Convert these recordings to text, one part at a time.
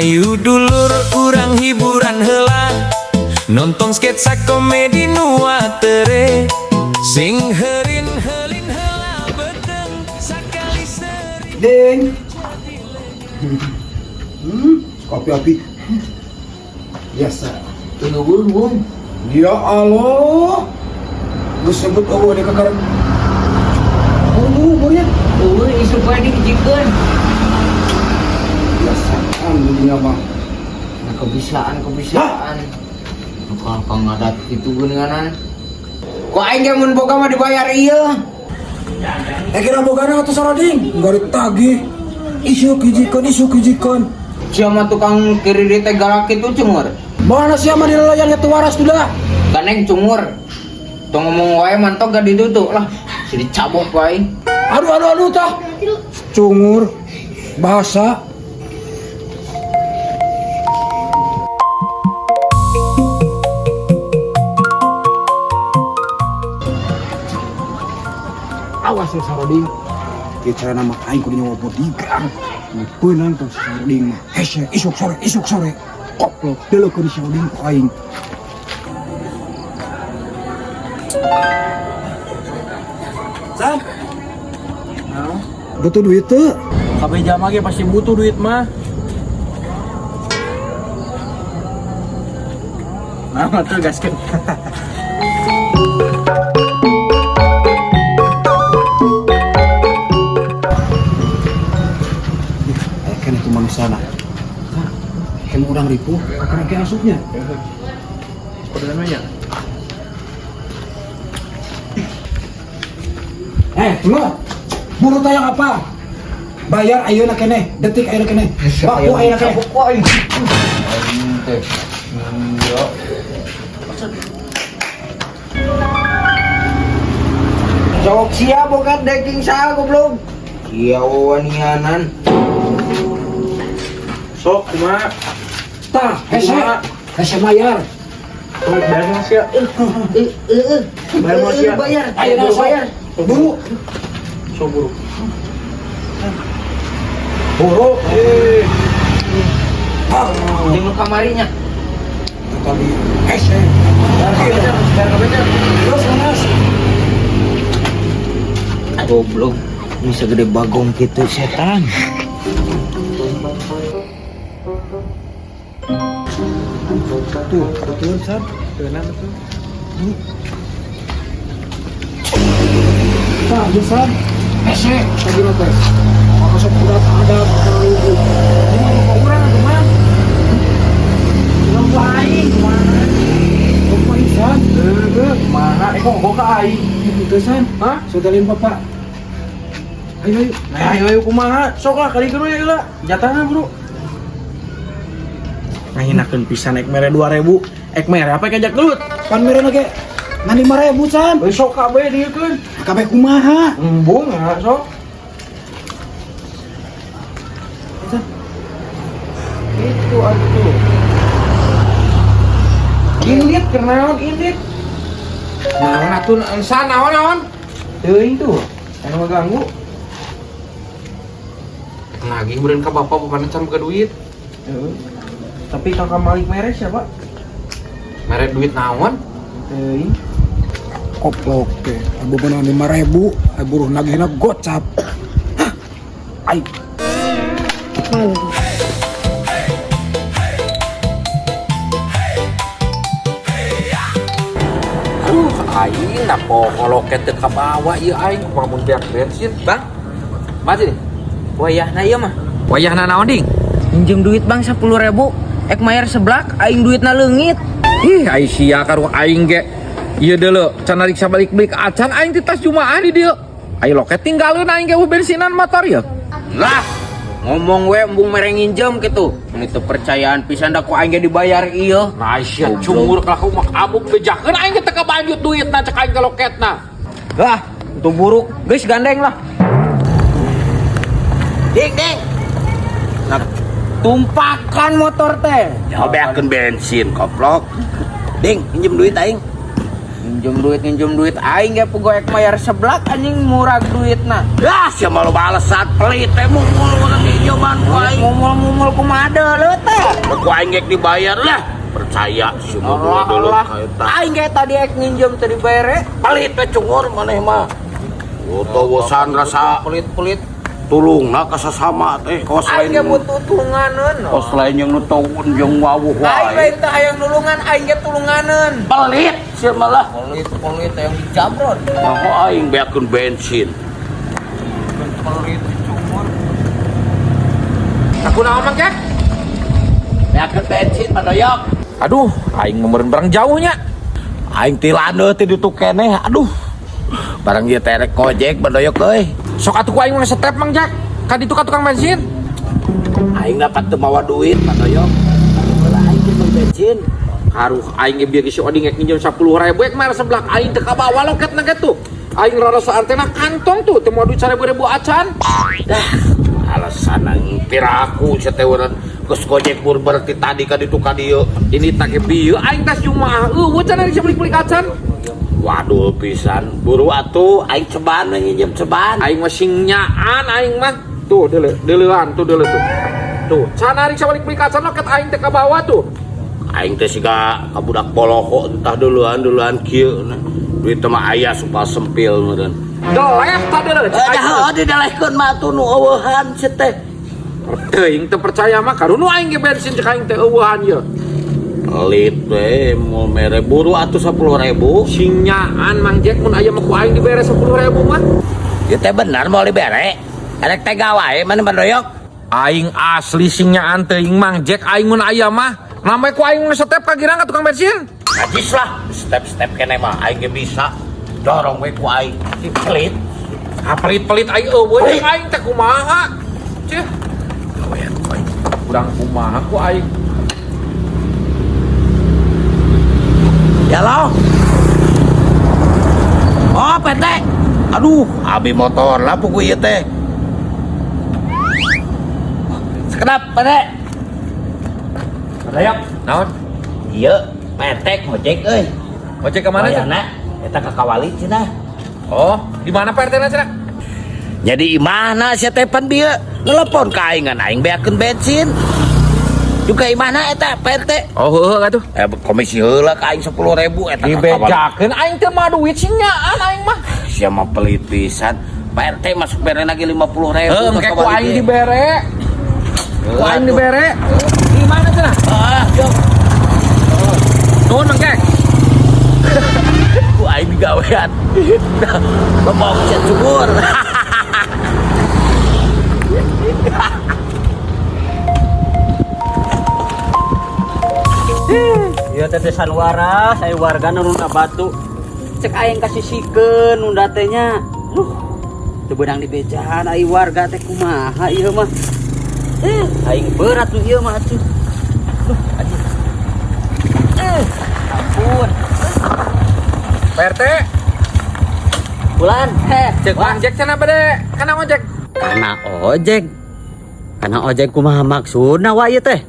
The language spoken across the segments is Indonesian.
Hayu dulur urang hiburan heula nonton sketsa komedi nuatere sing heurin heulin heula beteng sakali seri. Ding. Kopi api. Biasa. Tunggu bung. Ya Allah. Gue sebut Allah di kekaran. Buru-buru ya. Isu pada dikejikkan. Biasa. Alhamdulillah bang. Nah, kebiasaan. Kang ngadat itu geunangan. Kok aing ge mun boga mah dibayar ieu. Kira bogana atuh sarading. Enggak ditagih. Isu kijikeun. Siapa tukang kiri teh galak itu cungur. Mana siapa di nelayan itu waras sudah? Ganeng cungur. Tong ngomong wae mantok gak ditutup lah. Si dicabok wae. Aduh tah. Cungur. Bahasa. Awas ya saroding. Kita nama aing kudu nyawa bodyguard. Beunang tuh saroding mah. Hese isuk sore. Koplok deulekeun saroding ku aing. San, Butuh duit tuh. kabeh jama ge pasti butuh duit mah. Nah, tuh gaskeun. Kan itu manusia nah. Kan udang ripuh, kakak ke asupnya. Kudu nanya. Tunggu. Buru tayang apa? Bayar ayeuna keneh, detik ayeuna keneh. Baku ayeuna keneh. Sok sia boga daging saha goblok. Sia wanianan. Sok kumaha? Tah, hese bayar. Bayar mah sia. Bayar mah sia. Bayar. Ayeuna bayar. Buru. Sok buru. Buru. Jeung kamarinya. Tadi hese. Terus Mas. Goblok. Ini segede bagong gitu setan. Tuh, betul San. Benar betul. Tah, San. Hese, tadi nanti. Maka sepurat ada kalau ini mau kurang atau mah? Lain mana? Apa San? Mana kok boga aing? Itu San. Hah? Saudarin Bapak. Ayo. Nah, ayo kumaha? Sok lah kali kedua ya lah. Jatahna, Bro. Ngahinakeun pisan ek mere 2000. Ek mere apa kajak gelut? Pan mere lagi. Ngan 5.000 San. Sok kabeh diekeun. Kabeh kumaha? Embung sok. Itu atuh. Indit kenaon indit? Naon atuh san naon? Teuing tuh. Anu ngaganggu. Nagih kemudian ka bapak bukan can buka duit. Tapi kakak Malik mere siapa? Mere duit naon? Teuing. Koplok teh. Abu beunang 5.000, ai buruh nagihna gocap. Hah. Ai. Aing na pokoloket teu kabawa ieu aing kumaha beak bensin. Bang. Masih nih. Wayahna ieu mah. Wayahna naon ding? Minjem duit Bang 10.000. Ek mayar seblak aing duitna leungit. Ih, ai sia karo aing ge. Ieu deuleu can riksa balik-balik acan aing ti tas jumaah di dieu. Ai loket tinggalin aing ge bensinan motor ya. Lah, ngomong we embung mere nginjem kitu. Mun itu percayaan pisan da ku aing ge dibayar ieu. Nah, sia cungur ka mak abuk bejakeun aing ge teu kabanjut duitna cek aing ka loketna. Lah, itu buruk. Geus gandeng lah. Ding. Nah, tumpakan motor teh. Nyobeakeun bensin koplok. Ding, pinjem duit aing. Pinjem duit aing ge pugo ek mayar seblak anjing murah duitna. Dah sia malu balesan pelit teh mulu pinjaman ku aing ngomol-ngomol kumade leuh teh. Ku aing gek dibayar lah. Percaya semua dulu aing ge tadi ek nginjem teh dibayar. Pelit teh cungur maneh mah. Bosan rasa pelit-pelit. Tulungna ka sasama teh. Kos lain ge butuh tulunganeun. Kos lain yang nutuun jeung wawuh wae. Aing bae teh hayang nulungan aing ge tulunganeun. Pelit sia malah. Pelit yang dijabron. Nah aing beakeun bensin. Pelit cungur. Aku naon mang Jack? Beakeun bensin Mandoyok. Aduh, aing meureun barang jauhnya. Aing tilaneuh teh ditu keneh. Aduh. Barang ieu teh rek gojek Mandoyok euy. Sok atuh ku aing mah nge-step mang Jack. Ka ditu ka tukang bensin. Aing dapat teu mawa duit Mandoyok. Ulah aing teh bensin. Haruh aing ge bieu si Oding ngek nginjem 10.000 ek mah sebelah aing teu kabawa loketna ge tuh. Aing rarasaan teh kantong tuh teu moal duit 1.000 acan. Dah, alasan aing piraku sateueureun geus gojek bur berarti tadi ka ditu ka dieu. Ini tak bieu aing tas jumaah eueuh cenah bisa beli acan. Waduh pisan, buru atuh aing ceban nginjem ceban. Aing mah sing nyaan aing mah. Tuh deuleuhan tuh deuleu tuh. Tuh, can ari sabalik beli acan loket aing teh ka bawah tuh. Aing teh siga ka budak poloko entah duluan kieu. Duit teh mah aya supaya sempil meureun. Deleh tah deuleu. Dah didelehkeun mah atuh nu eueuhan sia teh. Teuing teu percaya mah karunu aing ge bensin cek aing teh eueuhan ye. Pelit we mau mere buru atuh 10.000. Sing nyaan Mang Jack mun aya mah ku aing dibere 10.000 mah. Ieu teh bener mau dibere. Erek tega wae mana Mandoyok. Aing asli sing nyaan teuing Mang Jack aing mun aya mah. Namanya ku aing nge-step ka girang ka tukang bensin. Najis lah, step-step kene mah aing ge bisa. Dorong we ku aing. Pelit. Ah pelit-pelit aing eueuh jeung aing teh kumaha. Cih. Gawean ku aing. Kurang kumaha ku aing. Ya lo. Oh, PT. Aduh, abi motor lah puku ieu teh. Sekedap, PT. Mandoyok. Naon? Ieu PT ngojek euy. Ojek ke mana cenah? Bayana eta ka Kawali cenah. Oh, di mana Pak RT na cenah? Jadi imahna sia teh pan bieu nelepon ka aing ngan aing beakeun bensin. Juga imahna eta PT. Oh, heueuh atuh. Komisi heula ka aing 10.000 eta ka Kawali. Dibejakeun aing teh mah duit sing nyaan aing mah. Sia mah pelit pisan. Pak RT masuk bere lagi 50.000. Engke ku aing dibere. Ku aing dibere. Di mana cenah? Yuk. Nuhun Mang Jack. Ku aing digawean. Ngomong sia cukur. Ieu teh desan waras, aya warga nu batu. Cek aing kasisikeun nunda teh nya. Teu beunang dibejaan ai warga teh kumaha ieu mah. Aing berat nu ieu mah atuh. Ampun. Pak RT, Bulan, cek Mang Jack cenah bade. Kana ojek. Kana ojek kumaha maksudna wa ieu teh?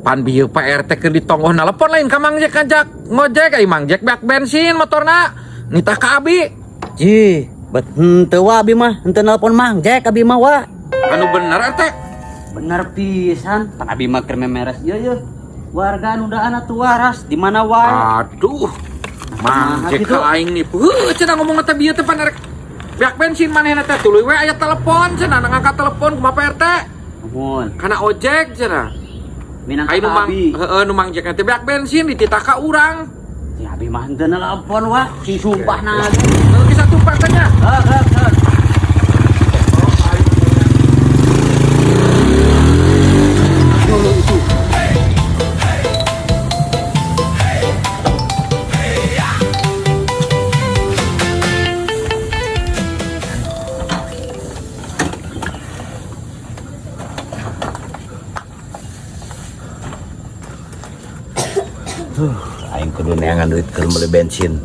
Pan bieu Pak RT keur ditonggoh nelpon lain ka Mang Jack ngajak ngojek ai Mang Jack beak bensin motorna nitah ka abi. Ji, bet henteu wa abi mah, henteu nelpon Mang Jack abi mah wa. Anu bener RT. Bener pisan, pan abi mah keur memeres ieu. Warga nu daan atuh waras di mana wae. Aduh. Mang Jack gitu. ka aing nih. Cenah ngomong teh bieu teh pan rek beak bensin manehna teh tuluy we aya telepon cenah ngangkat telepon kumaha Pak RT. Ampun, Kana ojek cenah. minang Aing nu Mang abi. nu Mang Jack teh beak bensin dititah ka urang. Si abi mah henteu nelpon wa, si sumpahna. Kalau kisah tumpah tanya. Heeh. Aing kudu neangan duit keur meuli bensin.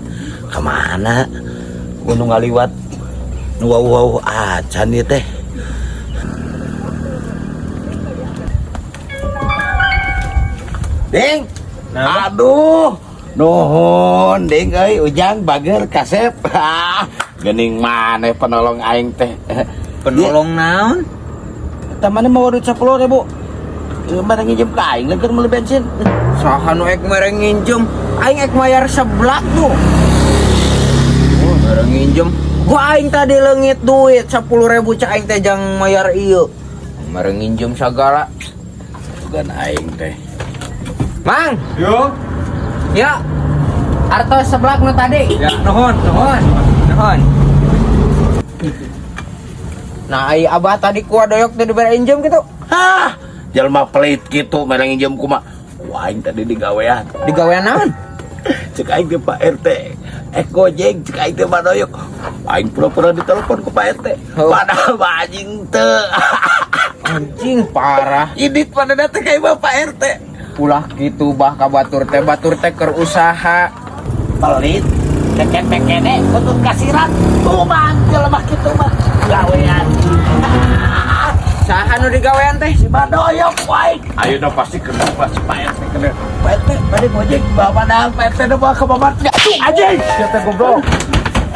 Kemana? Gunung ngaliwat. Nu wau acan ieu teh. Ding. Aduh. Nuhun, Ding euy, Ujang bager kasep. Geuning maneh penolong aing teh. Penolong naon? Tamane mau duit 10.000. Mana nginjem ka aing leukeun meuli bensin. Saha nu ek mere nginjem? Aing ek mayar seblak tuh. Oh, mere nginjem. Gua aing tadi leungit duit 10.000 cak aing teh jang mayar ieu. Mere nginjem sagala. Bukan aing teh. Mang, Yo. ya. Arto seblak nu tadi. Ya, nuhun. Nah, ai abah tadi kuah doyok teh dibere injem gitu. Hah, jalma pelit gitu mere nginjem kumaha. Wah, aing tadi digawean. Digawean naon? Cek aing ke Pak RT. Gojek cek aing teh badoyok. Aing pura-pura ditelepon ke Pak RT. Oh. Padahal mah anjing teu. Anjing parah. Idit pada datang kayak Bapak RT. Ulah gitu bah ka batur teh keur usaha. Pelit. Keke-kekene kutut kasiran. Tuh jelema kitu mah gawean. Saha nu digawean teh? Si badoyok wae. Ayo dong pasti kena pas Pak RT kena. Pak RT bade gojek bawa padahal Pak RT udah bawa ke babatnya. Anjing. Sia teh goblok.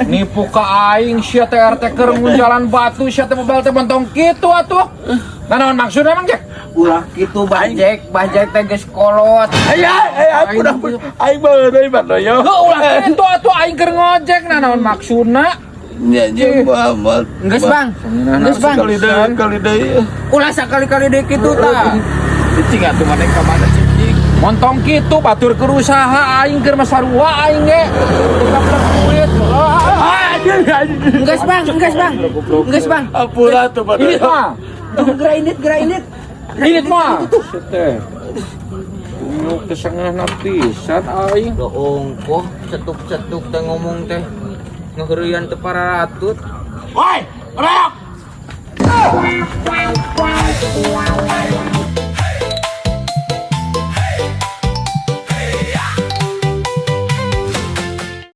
Nipu ka aing sia teh RT keur jalan batu sia teh mobil teh bontong kitu atuh. Nanaon maksudna Mang Jack? Ulah kitu Bajek teh geus kolot. Udah aing bae badoyok. Heuh ulah kitu atuh aing keur ngojek nanaon maksudna? Ya jeung Muhammad. Geus Bang. Geus Bang. Kali deui. Ulah sakali-kali deui kitu tah. Cicing atuh maneh ka mana cicing? Montong kitu batur keur usaha aing keur masarua aing ge. Dapat duit. Geus Bang. Geus Bang. Ampura tuh Ini badoyok. mah. Gerak Ini mah. Teh. Nu kesengahna pisan aing. Lo ongkoh cetuk-cetuk teh ngomong teh. Ngeheureun teu pararatut. Woi, badoyok.